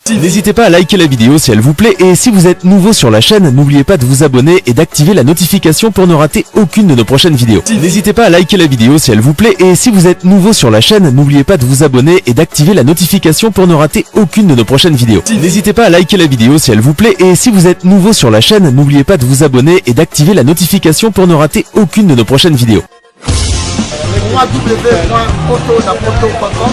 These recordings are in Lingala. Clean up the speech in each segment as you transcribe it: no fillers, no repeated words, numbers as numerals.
N'hésitez pas à liker la vidéo si elle vous plaît et si vous êtes nouveau sur la chaîne, n'oubliez pas de vous abonner et d'activer la notification pour ne rater aucune de nos prochaines vidéos. N'hésitez pas à liker la vidéo si elle vous plaît et si vous êtes nouveau sur la chaîne, n'oubliez pas de vous abonner et d'activer la notification pour ne rater aucune de nos prochaines vidéos. N'hésitez pas à liker la vidéo si elle vous plaît et si vous êtes nouveau sur la chaîne, n'oubliez pas de vous abonner et d'activer la notification pour ne rater aucune de nos prochaines vidéos. www.potonapoto.com.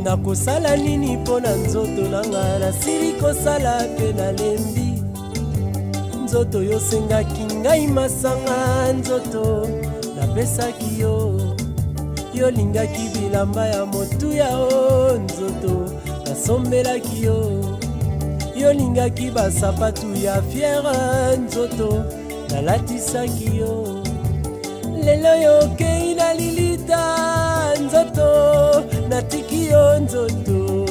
nakosala nini mpo na nzoto nanga nasili kosala mpe nalembi nzoto yosengaki ngai masanga nzoto napesaki yo yolingaki bilamba ya motuya o nzoto nasombelaki yo yolingaki basapatu ya fiere nzoto nalatisaki yo lelo yokei na lilita nzoto natiki yo nzoto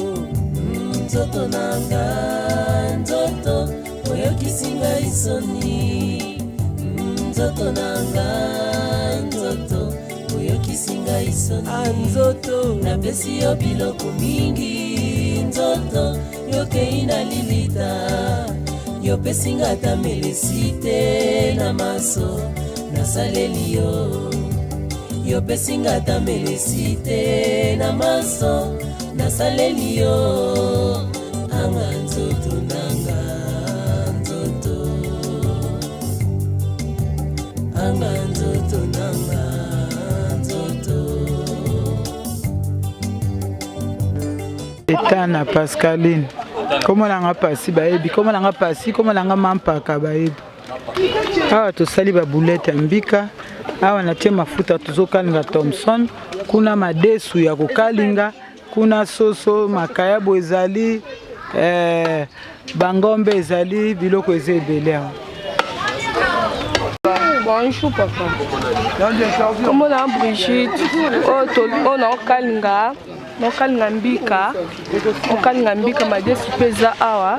nzoto nanga nzoto oyokisi ngai soni nzoto nanga nzoto oyokisi ngai soni nzoto napesi yo biloko mingi nzoto yokei na lilita yopesi nga ata melesi te na maso nasaleli yo yopesi nga ata melesi te na maso nasaleli yo anga nzoto nanga nzoto anga nzoto nanga nzoto Etana Pascaline comment langa pasi baebi comment langa pasi comment langa mampaka baebi awa tosali ba boulette mbika awa natie mafuta tuzokalinga Thomson kuna madesu ya kokalinga kuna soso makayabo ezali bangombe ezali biloko eza ebele awa. Bonjour papa. Comment on a Brigitte? On a okalinga mbika. Okalinga mbika madesu peza awa.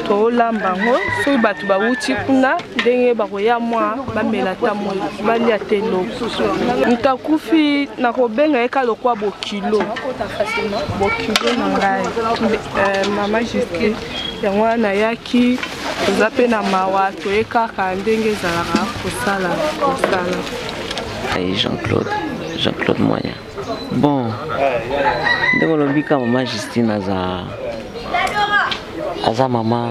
To lambango. So batu ba wuti kuna ndenge bakoya mwa bamela tamwe balia telo. Ntakufi na kobenga eka lokwa bo kilo. Bo kilo na ngai. Mama Jiske yango na yaki zape na mawa to eka ka ndenge zalaka kosala. Jean-Claude Moyen. Bon, ndeko lobika mama Justine aza mama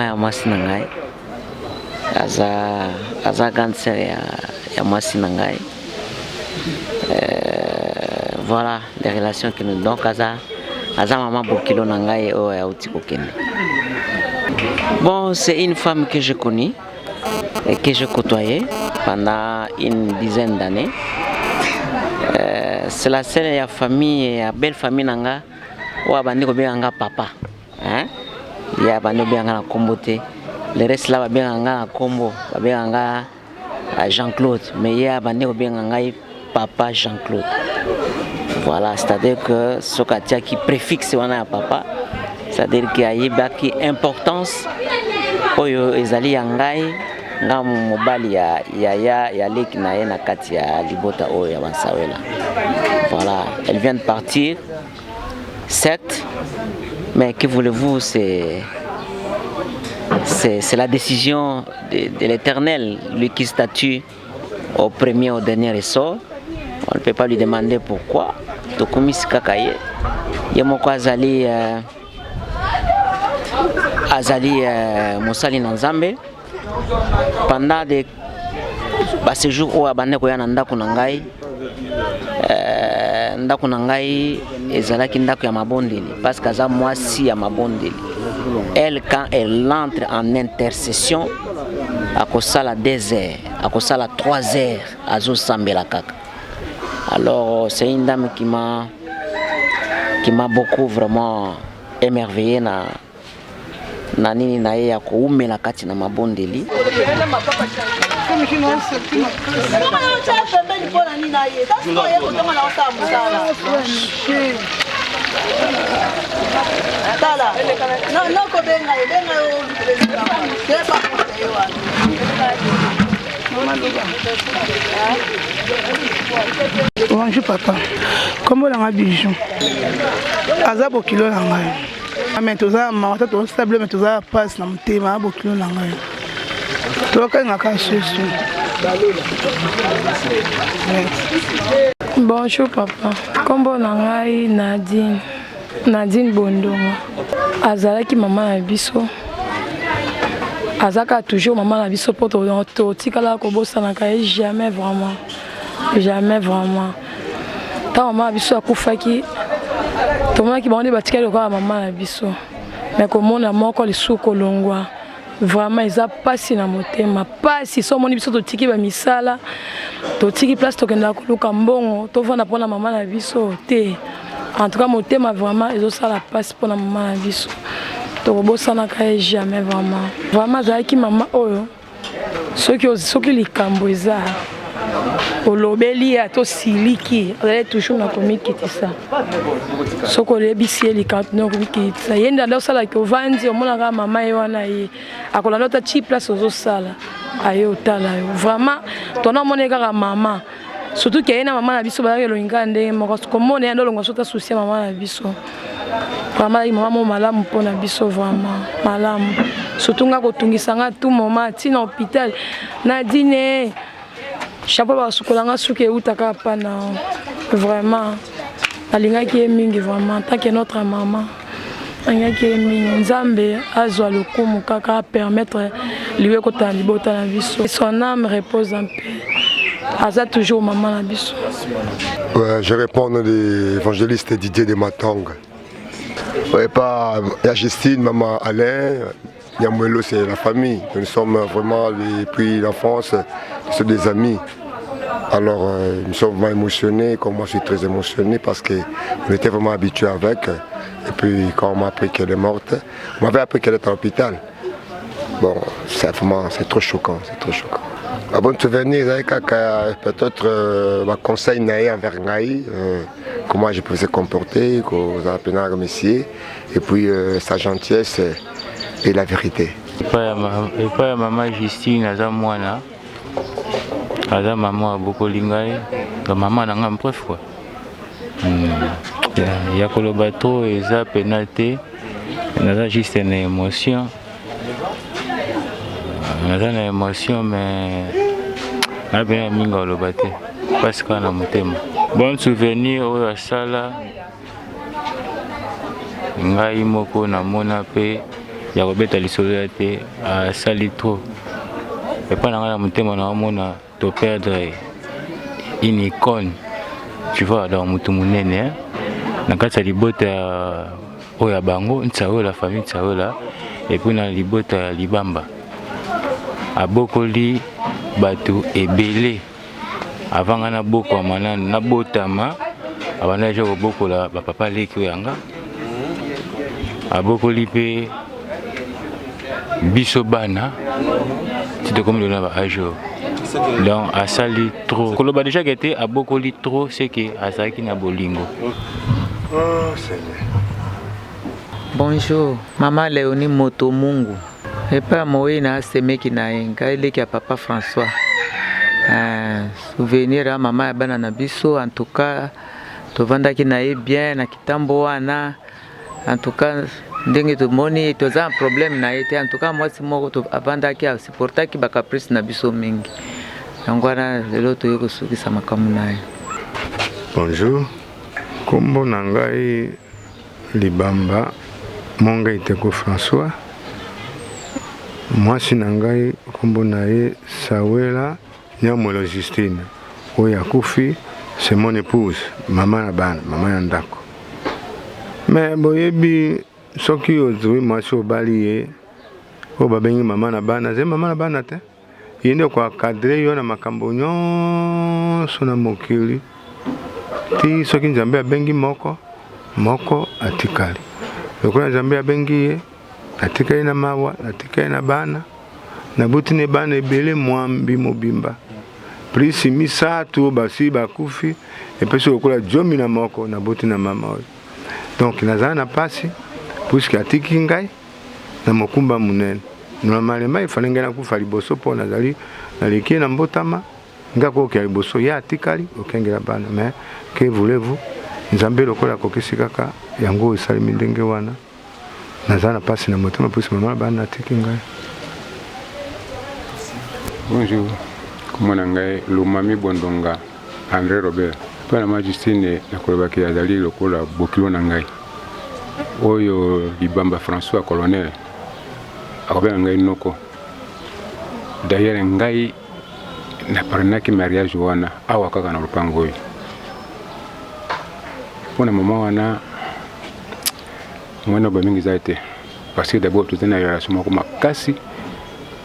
ya mwasi na ngai. Aza cancer ya mwasi na ngai. Voilà les relations que nous donc aza maman bokilo na ngai o ya utiko kende. Bon, c'est une femme que je connais et que je côtoyais pendant une dizaine d'années. C'est la seule famille, la belle famille nanga où abandi ko benga papa. Hein? Il y a abandi benga na kombote. Le reste là benga na kombo, benga Jean-Claude, mais il y a abandi ko benga papa Jean-Claude. Voilà, c'est-à-dire que ce qui préfixe wana papa, c'est-à-dire qu'il y a une importance oyo ezali yangai nga mobali ya leki na ye na kati ya libota oyo ya Bansawela. Voilà, elle vient de partir, certes, mais que voulez-vous, c'est la décision de l'Éternel, lui qui statue au premier au dernier ressort. On ne peut pas lui demander pourquoi. Tokumisi kakaye, yemoko azali Mosali Nanzambe pendant des séjours où abandé koya na ndako na ngai ezalaki ndako ya mabondeli parce que aza mwasi ya mabondeli. Elle quand elle entre en intercession akosala 2 heures akosala 3 heures azosambela kaka. Alors c'est une dame qui m'a beaucoup vraiment émerveillé na nini na ye ya koumela kati na mabondeli. Bonjour papa. Comment on a bijou? Azabo kilo langai. Mais tout ça, ma tante est stable, mais tout ça passe dans mon thème. Azabo kilo langai. Toi quand on a caché. Bonjour papa. Comment on a Nadine? Nadine Bondongo. Azalaki maman na biso. Azaka toujours maman na biso pour to tikala ko bosana ka jamais vraiment. Jamais vraiment. Ta maman na biso akufaki. To mona ki bande batikala ko maman na biso. Mais comment na moko le suko longwa. Vraiment ils a passé na motema. Passé so moni biso to tiki ba misala. To tiki place to kenda ko luka mbongo. To vanda pona maman na biso te. En tout cas, mon thème vraiment, ils ont ça la passe pour la maman à biso. Donc, bon, ça n'a jamais vraiment. Vraiment, j'ai qui maman, oh, ceux qui les camboisa, au lobeli à tous siliki, elle est toujours dans le comique qui est ça. Ceux qui les bissiers, les cantons, qui est ça. Il y a une salle qui vend, au moins la maman et wana y, à quoi la note cheap place aux salles, aïe au tala. Vraiment, ton nom est gars maman. Surtout qu'il y a une maman à biso ba yelo ngande moko comment on est dans l'ongwa sota souci maman à biso vraiment maman malamu pona biso vraiment malamu surtout nga kotungisa nga tout moment tina hôpital na dîner chapeau ba sukolanga suke utaka pana vraiment alinga ki mingi vraiment tant que notre maman anga ki mingi nzambe azwa lokumu kaka permettre liwe kota libota na biso son âme repose en paix. Aza toujours maman la biso. Ouais, je réponds de l'évangéliste Didier de Matong. Ouais, pas il y a Justine, maman Alain, Yamouelo c'est la famille. Nous sommes vraiment depuis l'enfance, nous sommes des amis. Alors nous sommes vraiment émotionnés, comme moi je suis très émotionné parce qu'on était vraiment habitués avec. Et puis quand on m'a appris qu'elle est morte, on m'avait appris qu'elle était à l'hôpital. Bon, c'est trop choquant, c'est trop choquant. Un bon souvenir, peut-être un conseil envers Ngaï, comment je pouvais se comporter, et puis sa gentillesse et la vérité. Et pas maman Justine, elle a moi, elle a maman beaucoup lingaï, la maman n'a pas preuve quoi. Il y a que le bateau et ça pénalité, il y a juste une émotion. On a une émotion, mais on a bien mis dans le bateau parce qu'on a mon thème. Bon souvenir au Sala, ngai moko na mona pe ya kobeta lisolo te a sali trop. Et pas dans mon thème na mona to perdre une icône. Tu vois dans mutu munene na kati libota oya bango ntsaola la famille ntsaola et puis na libota libamba. Abokoli batu ebele avant na boko manana na botama abana je bokola ba papa leki yanga abokoli pe biso bana c'était comme le ba ajo donc asali trop koloba déjà que abokoli trop c'est que asaki na bolingo. Oh Seigneur. Bonjour maman Léonie Moto Mungu. Et pas moi na semeki na enga ile ki papa François. Souvenir à maman bana na biso en tout cas to vanda ki na bien na kitambo wana en tout cas ndenge to moni to za un problème na été en tout cas moi si moko to avanda ki a supporter ki ba caprice na biso mingi. Ngwana lelo to yoko suki sama kamunaye. Bonjour. Kombo nangai libamba monga iteko François. Moi si nangai kombo nae Sawela Nyamolo Justine. Oya kufi c'est mon épouse, maman na bana, maman ya ndako. Mais boyebi soki ozwi mwasi obaliye o babengi maman na bana, ze maman na bana te. Yende kwa cadre yo na makambo nyonso na mokili. Ti soki Nzambe abengi moko atikali. Lokola Nzambe abengi ye atikali na mawa, atikali na bana. Na buti ne bana ebele mwambi mobimba. Prisi misatu basi bakufi epeso lokola jomi na moko na buti na mama oyo. Donc nazana na pasi puisque atiki ngai na mokumba munene. Normalement il fallait ngana kufa liboso po nazali na leki na mbotama ngako ke liboso ya tikali okengela bana mais que voulez-vous nzambe lokola kokisi kaka yango esalemi ndenge wana nazana pasi na motema pusi mama bana tiki ngai. Bonjour, comment ngai Lumami Bondonga André Robert pana Majustine nakolobaki azali lokola bokilo na ngai oyo libamba François Colonel akobela ngai noko d'ailleurs ngai na parnaki mariage wana awa kaka na lupango oyo pona mama wana mwana ba mingi zaite parce que d'abord tout na relation moko makasi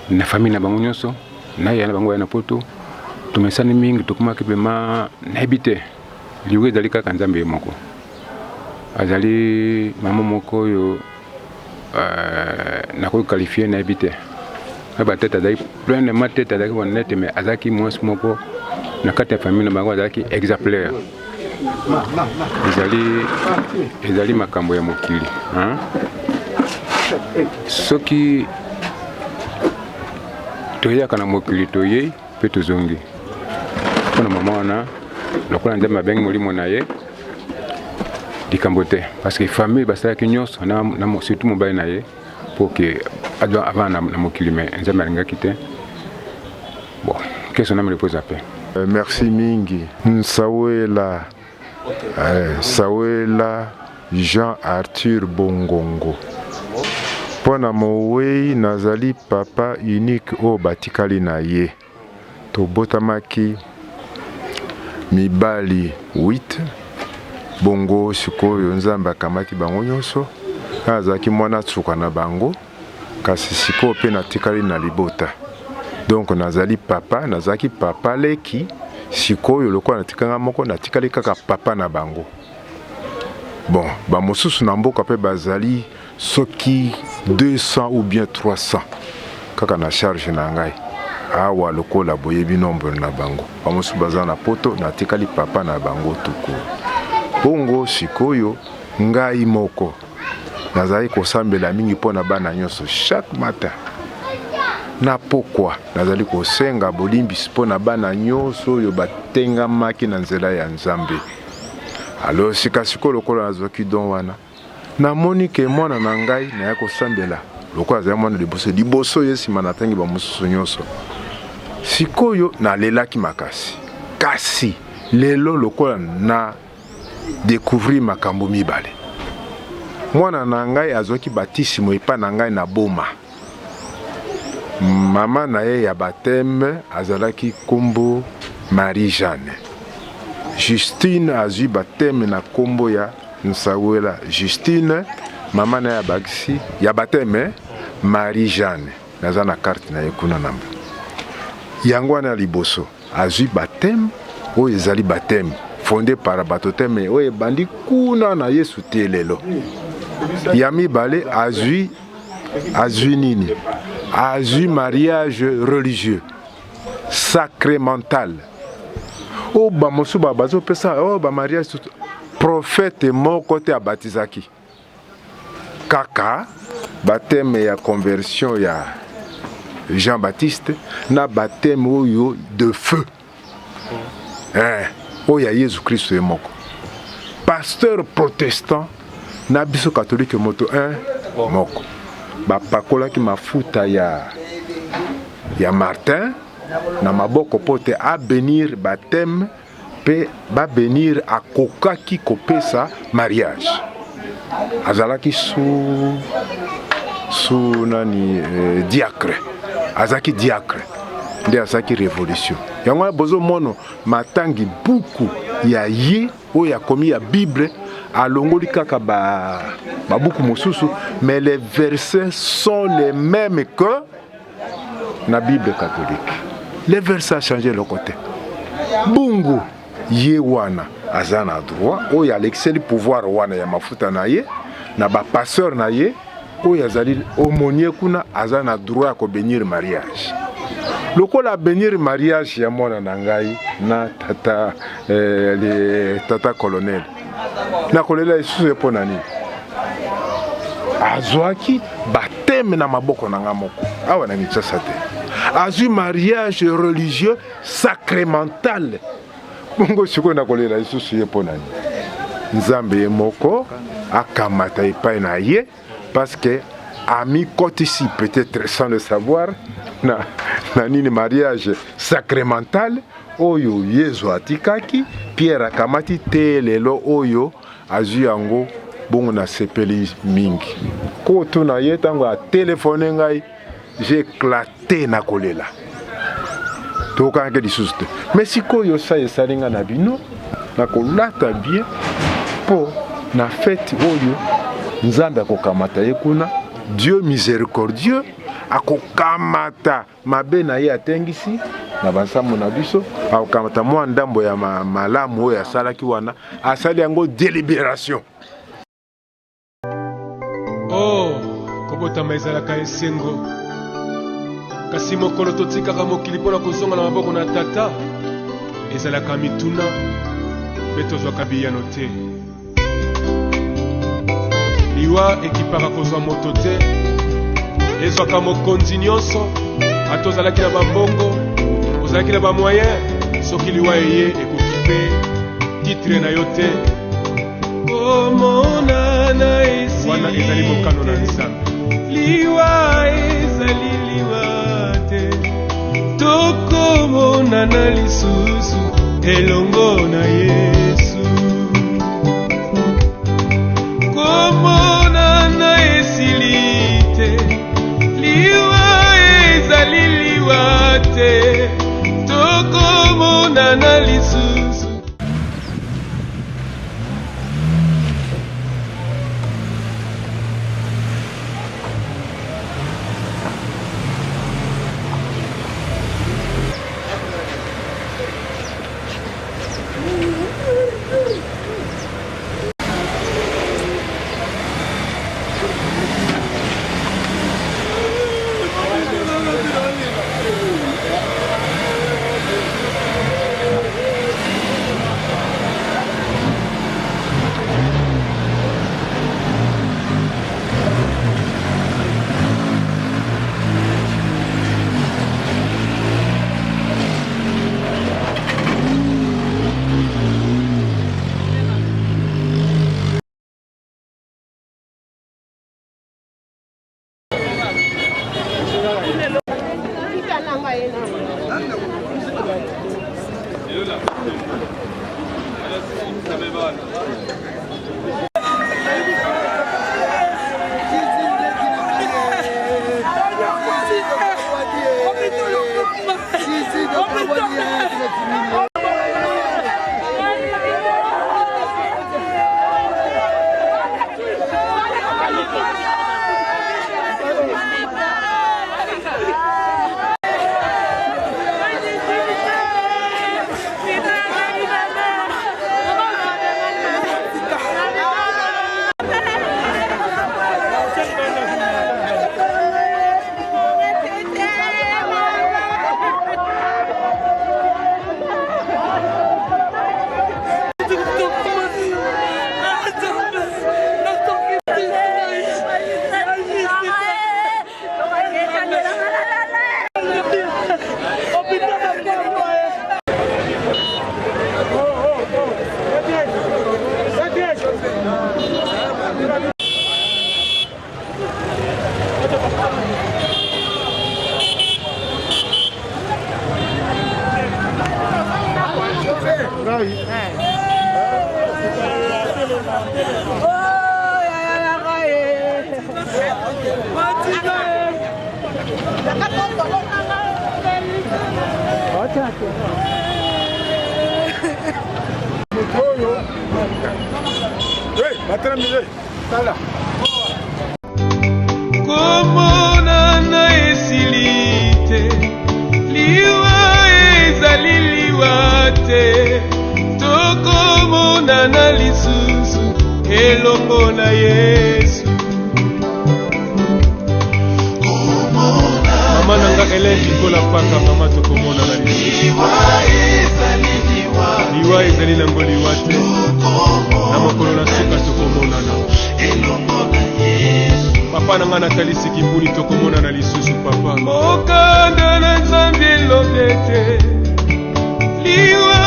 na famille na bango nyonso na yana bango yana poto tumesani mingi tukuma kipema na habite liwe ezali kaka nzambe moko azali mama moko oyo nakoki qualifié na habite ba tête azali plein de ma tête azali honnête mais azaki moins moko na kati ya famille na bango azali exemplaire ezali makambo ya mokili hein soki toyaka na mokili toyei pe tozongi mpona mama wana lokola nzambe abengi molimo na ye likambo te parce que famille basalaki nyonso surtout mobali na ye po ke avant na mokili me nzambe alingaki te bon question na me repose ape. Merci mingi Nsawela Sawela Jean Arthur Bongongo pona mowei nazali papa unique o batikali na ye tobotamaki mibali 8 bongo sikoyo nzambe akamati bango nyonso azalaki mwana tsuka na bango kasi sikoyo pe natikali na libota donc nazali papa nazaki papa leki sikoyo lokola natikanga moko natikali kaka papa na bango bon ba mosusu na mboka pe bazali soki 200 ou bien 300 kaka na charge na ngai awa lokola boyebi nombre na bango ba mosusu baza na poto natikali papa na bango tuku bongo sikoyo ngai moko nazali kosambela mingi pona bana nyonso chaque matin na pokwa nazali kosenga bolimbisi pona bana nyonso oyo batengamaki na nzela ya nzambe alors sika sikoyo lokola nazwaki don wana namoni ke mwana na ngai naya kosambela lokola azali mwana liboso ye nsima natangi bamosusu nyonso sikoyo nalelaki makasi kasi lelo lokola na découvrir makambo mibale mwana na ngai azwaki batisimo epa na ngai na boma mama na ye ya bateme azalaki kombo Marie Jeanne Justine azwi bateme na kombo ya Nsawela Justine mama na ya bagisi ya bateme Marie Jeanne naza na carte na ye kuna namba yango wana liboso azwi bateme oyo ezali bateme fondé par batoteme oyo ebandi kuna na Yesu te lelo ya mibale azwi nini azwi mariage religieux sacramental o ba mosu ba bazo pesa o ba mariage prophète moko te abatizaki kaka baptême ya conversion ya Jean-Baptiste na baptême oyo de feu oyo ya Jésus Christ moko pasteur protestant na biso catholique moto moko bapakolaki mafuta ya Martin na maboko pote a bénir baptême pe ba bénir akokaki kopesa mariage azalaki sous nani diacre azaki diacre nde azaki révolution yango bozo mono matangi buku ya ye oyo akomi ya Bible alongoli kaka babuku mosusu mais les versets sont les mêmes que na Bible catholique. Les versets ont changé le côté. Bungu ye wana azana droit oyo alexeli pouvoir wana ya mafuta na ye na ba passeur na ye oyo azali aumônier kuna azana droit ko bénir mariage. Lokola bénir mariage ya mwana na ngai na tata tata colonel na kolela isusu epona nini azwaki bateme na maboko na nga moko awa na Kinshasa te azwi mariage religieux sacramental. Bongo sikoyo nakolela lisusu ye mpo nani nzambe ye moko akamata epai na ye parce que amikotisi peut-être sans le savoir na nini mariage sacramental oyo Yesu atikaki Pierre akamati te lelo oyo azwi yango bongo na sepeli mingi koto na ye tango a téléphoné ngai j'ai éclaté na kolela tokanga lisusu te mais sikoyo sa esalinga na bino na kolata bien po na fête oyo nzambe akokamata ye kuna Dieu miséricordieux akokamata mabe na ye atengisi na bansambo na biso akokamata mwa ndambo ya malamu oyo asalaki wana asali yango délibération. Oh, kobotama ezalaka esengo kasi mokolo totikaka mokili mpona kozonga na maboko na tata ezalaka mituna mpe tozwaka biyano te liwa ekipaka kozwa moto te ezwaka mokonzi nyonso ata ozalaki na bambongo ozalaki na bamoyen soki liwa eye ekoki mpe titre na yo te komonana esi wana ezali mokano na nzambe liwa ezali liwa te tokomonana lisusu elongo na Yesu komonana esili te liwa ezali liwa te tokomonana lisusu. Komonana esili te liwa ezali liwa te tokomonana lisusu elongo na Yesu mama nanga eleki kola paka mama tokomonana lisusu liwa ezali nango liwa te na mokolo na suka tokomonana papa nanga natalisi kibuli tokomonana lisusu papa mokanda na elobe te liwa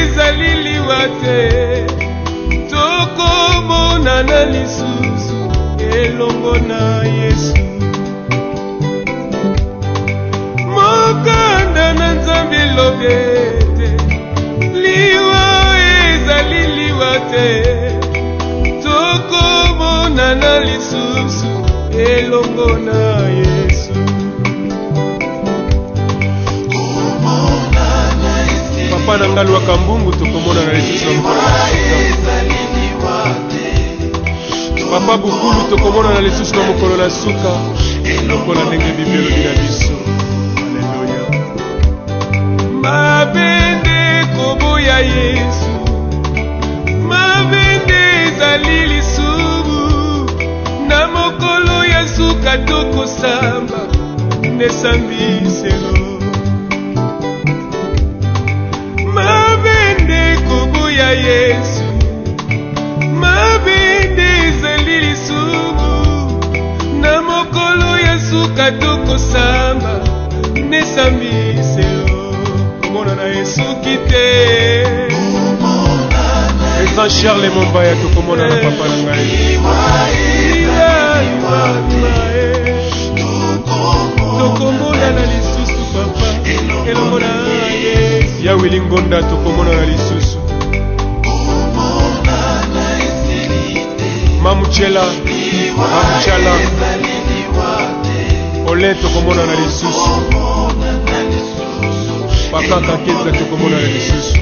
ezali liwa te tokomonana lisusu elongo na Yesu mokanda na Nzambe elobe te liwa ezali liwa te tokomonana lisusu elongo na Yesu papa na ngai lwaka mbungu tokomonana lisusu na papa bukulu tokomonana lisusu na mokolo na suka lokola ndenge bibelo bina biso aleluya mabende koboya Yesu mabende ezali lisubu na mokolo ya suka tokosamba nesambiselo mabende koboya Yesu mabende ezali lisubu na mokolo ya suka tokosamba nesambiselo komonana Yesu kite Ezan Charles Mombaya tokomonana papa na ngai tokomonana lisusu papa elongo na Yesu ya Willy Ngonda tokomonana lisusu Mamuchela Ole tokomonana lisusu papa Kakeza tokomonana lisusu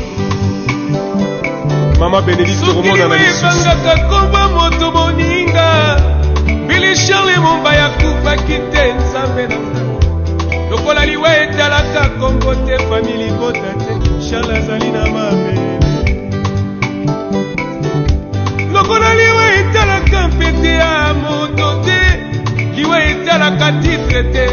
Mama Benedicte tokomonana lisusu ebangaka komba moto moninga Billy Charles Mombaya kupaki te Nzambe na lokola liwa etalaka kombo te famili bota te Charles azali na mabele lokola liwa etalaka mpete ya moto te liwa etalaka titre te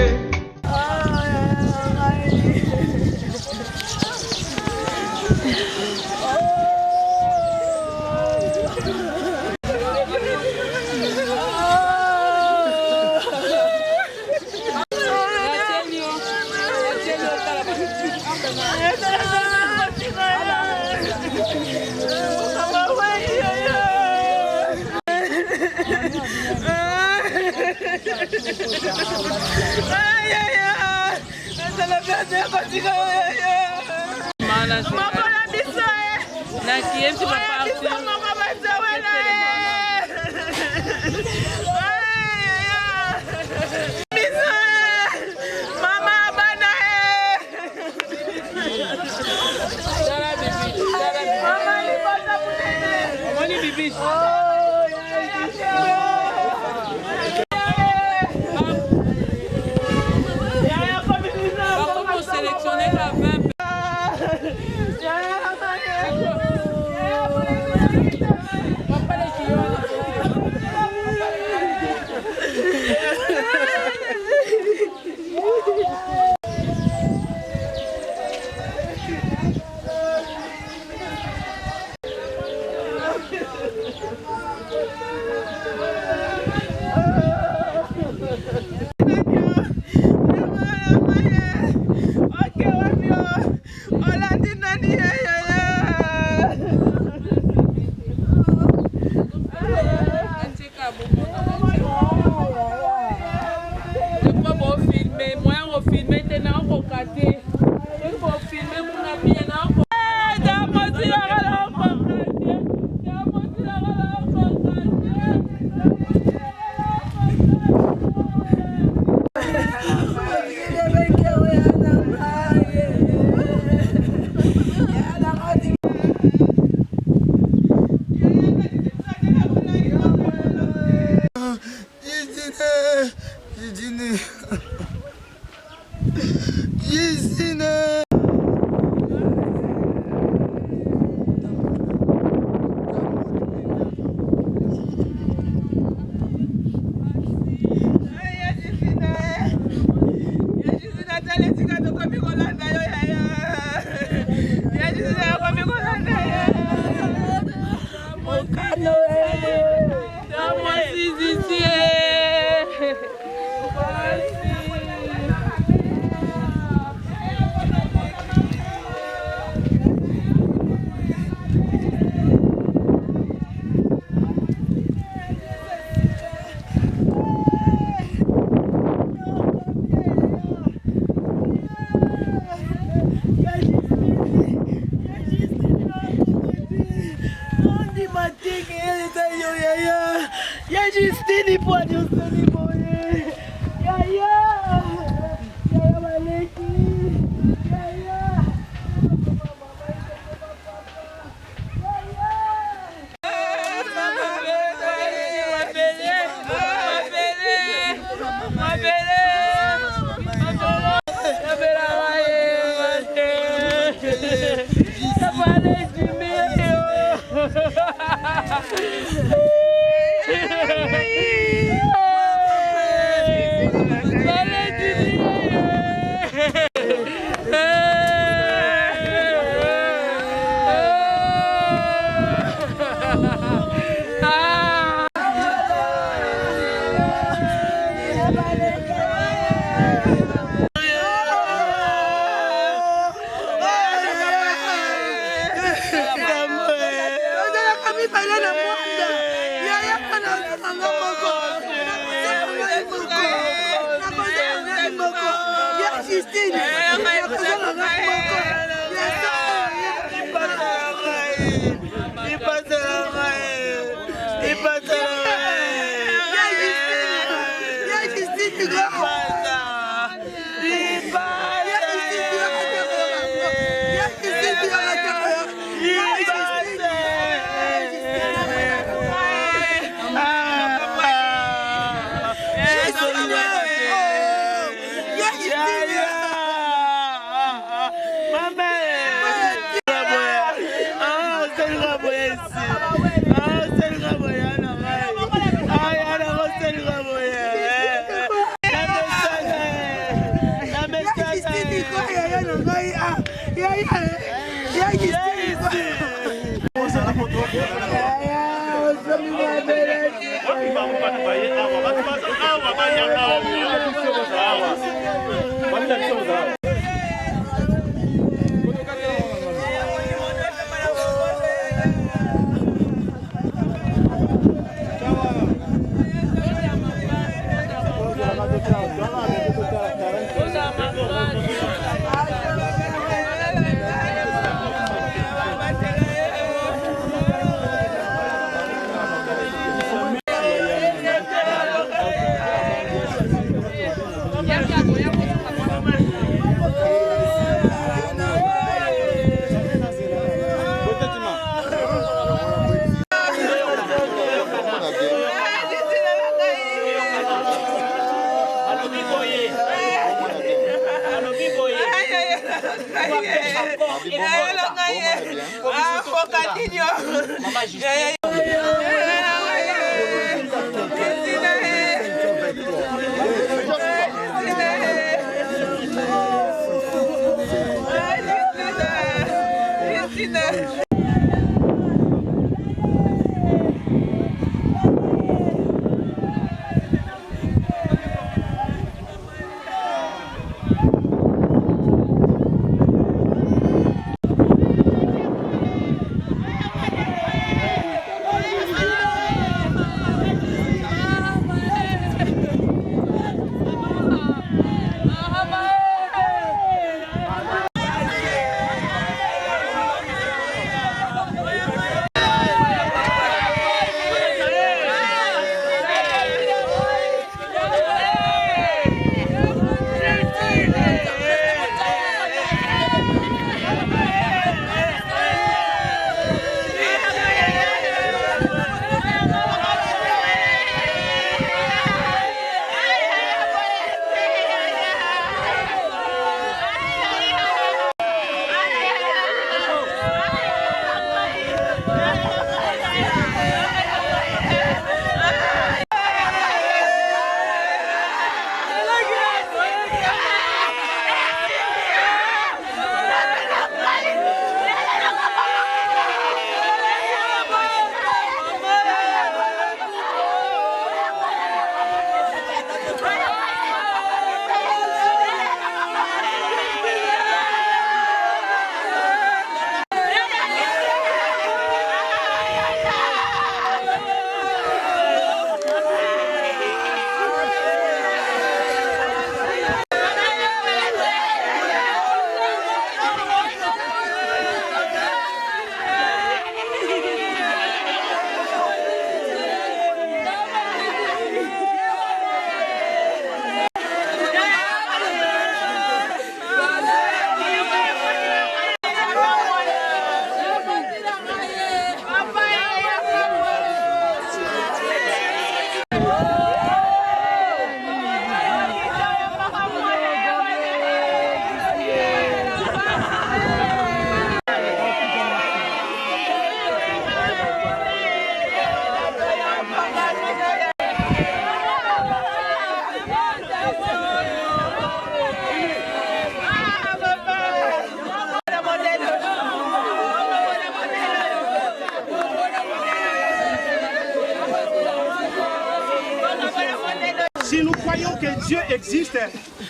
existe,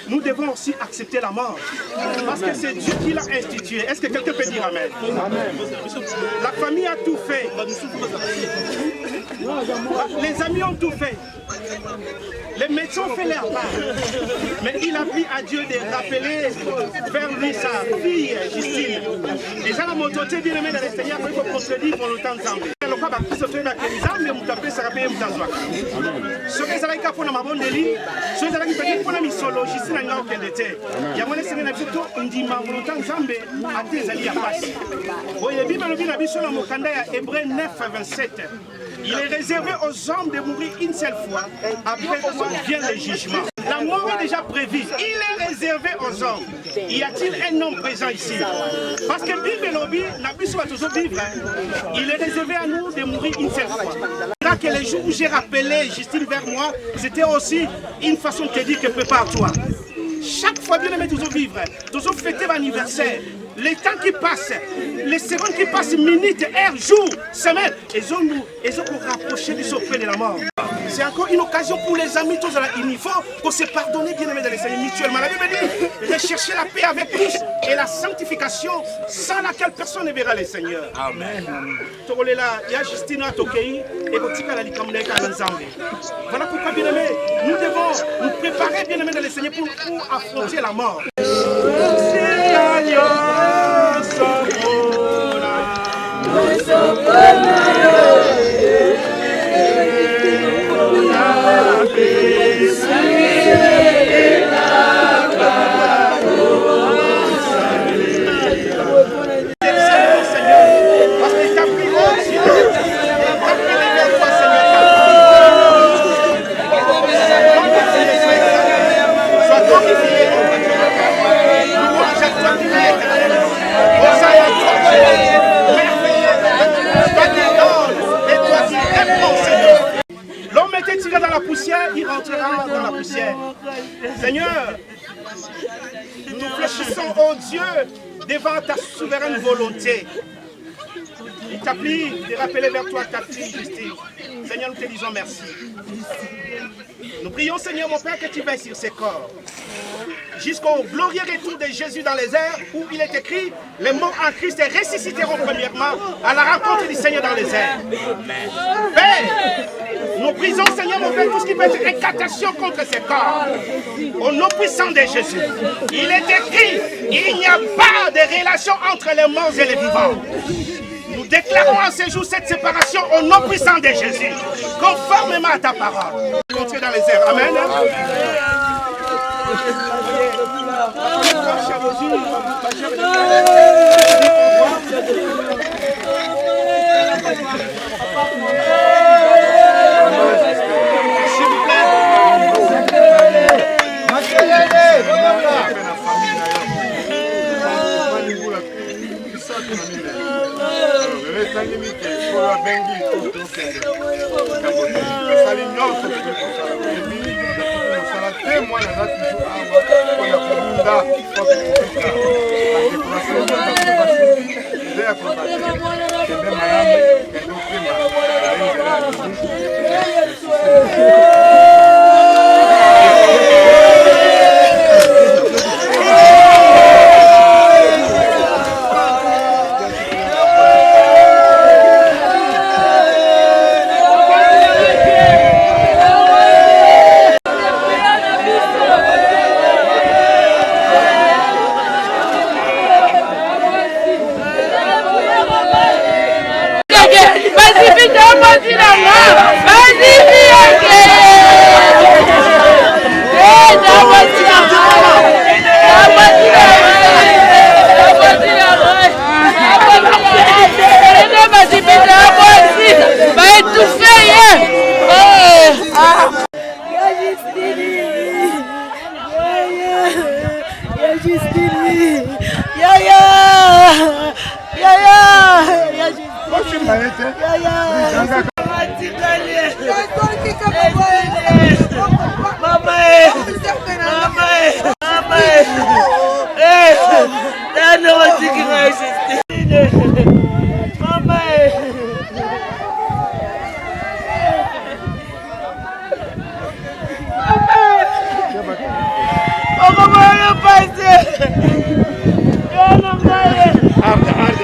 nous devons aussi accepter la mort. Parce que c'est Dieu qui l'a institué. Est-ce que quelqu'un peut dire Amen? La famille a tout fait. Les amis ont tout fait. Les médecins ont fait leur part. Mais il a pris à Dieu de rappeler vers lui sa fille Justine. Et ça, la mototé bien aimée dans le Seigneur, il faut contredire pour le temps de Zambé. Le papa qui se fait la mais vous tapez, ça rappelle vous en ce que ça va être pour ma bonne délit, ce que ça va être pour la misolo, Justine n'a aucun détail. Il y a mon Seigneur qui on dit ma volonté de Zambé à tes alliés à passe. Oui, la Bible nous dit sur le Mokanda, Hébreu 9, 27. Il est réservé aux hommes de mourir une seule fois, après quoi vient le jugement. La mort est déjà prévue, il est réservé aux hommes. Y a-t-il un homme présent ici? Parce que Bible lobby n'a plus soit toujours vivre. Il est réservé à nous de mourir une seule fois. Que les jours où j'ai rappelé Justine vers moi, c'était aussi une façon de te dire que prépare-toi. Chaque fois, bien aimé, toujours vivre, toujours fêter l'anniversaire. Les temps qui passent, les secondes qui passent, minutes, heures, jours, semaines, ils ont nous rapprocher du auprès de la mort. C'est encore une occasion pour les amis, tous à la il faut pour se pardonner, bien aimé, dans les Seigneurs mutuellement. La Bible dit, rechercher la paix avec tous et la sanctification sans laquelle personne ne verra les Seigneurs. Amen. Il y a Justine à Tokei et voilà pourquoi, bien aimé, nous devons nous préparer, bien aimé, dans les Seigneurs pour affronter la mort. L'homme était tiré dans la poussière, il rentrera dans la poussière. Seigneur, nous fléchissons, oh Dieu, devant ta souveraine volonté. Il t'a pris de rappeler vers toi ta fille Justine. Seigneur, nous te disons merci. Nous prions, Seigneur, mon Père, que tu veilles sur ces corps. Jusqu'au glorieux retour de Jésus dans les airs, où il est écrit, les morts en Christ ressusciteront premièrement à la rencontre du Seigneur dans les airs. Père, nous prisons, Seigneur, mon Père, tout ce qui peut être incantation contre ces corps. Au nom puissant de Jésus, il est écrit, il n'y a pas de relation entre les morts et les vivants. Nous déclarons en ce jour cette séparation au nom puissant de Jésus, conformément à ta parole. Continuez dans les airs. Amen.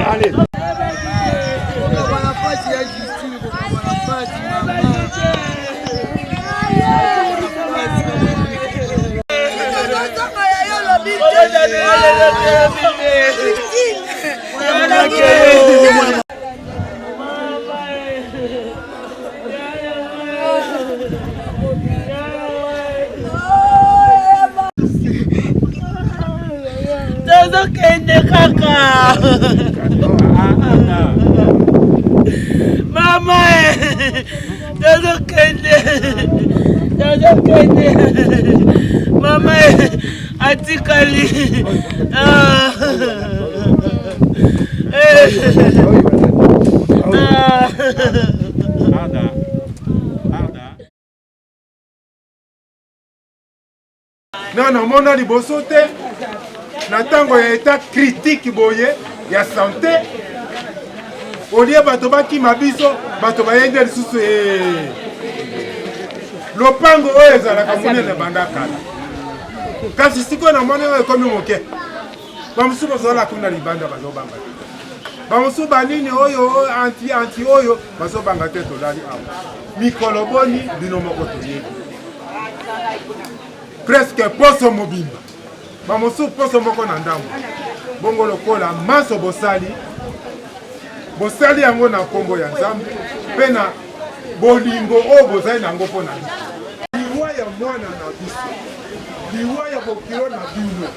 Allez. Tozokende kaka. Mama, tozokende. Mama, atikali. Non, mon liboso te na tango ya état critique boye ya santé olie bato bakima biso bato bayende lisusu lopango oyo ezalaka monene banda kala kasi sikoyo na moni oyo ekomi moke bamosusu bazala kuna libanda bazobanga te bamosusu banini oyo anti oyo bazobanga te tolali awa mikolo boni bino moko toyebi presque poso mobimba bamosusu poso moko na ndambo bongo lokola maso bosali yango na nkombo ya nzambe mpe na bolingo oyo bozali nango mpo na biso liwa ya mwana na biso liwa ya bokilo na bino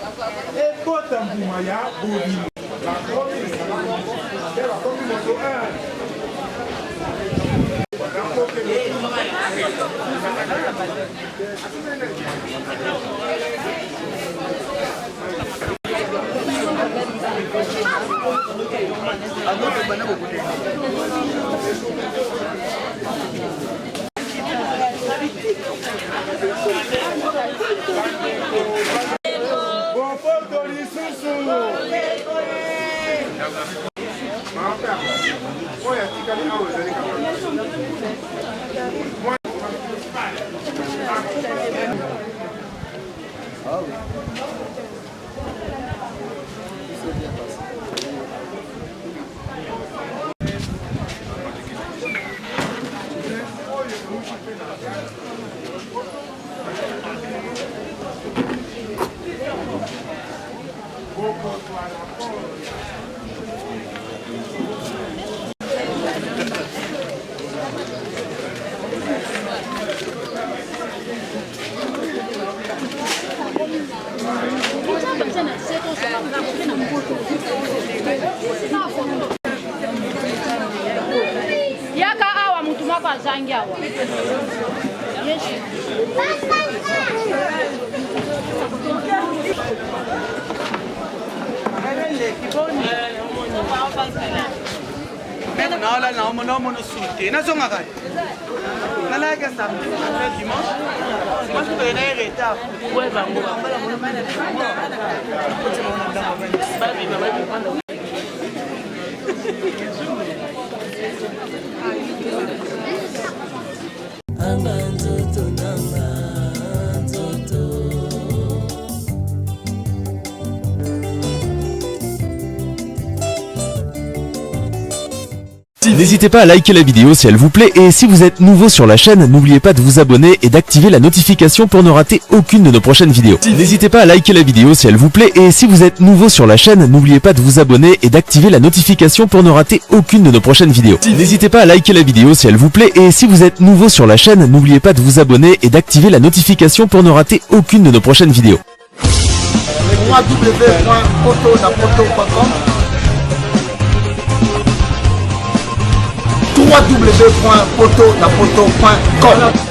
ekota mbuma ya bolingo Yaka awa mutu moko azangi awa. Naola na omono sulte na zonga kali na la ka samedi na dimanche moi je vais aller retard ouais bango N'hésitez pas à liker la vidéo si elle vous plaît et si vous êtes nouveau sur la chaîne, n'oubliez pas de vous abonner et d'activer la notification pour ne rater aucune de nos prochaines vidéos. N'hésitez pas à liker la vidéo si elle vous plaît et si vous êtes nouveau sur la chaîne, n'oubliez pas de vous abonner et d'activer la notification pour ne rater aucune de nos prochaines vidéos. N'hésitez pas à liker la vidéo si elle vous plaît et si vous êtes nouveau sur la chaîne, n'oubliez pas de vous abonner et d'activer la notification pour ne rater aucune de nos prochaines vidéos. www.potonapoto.com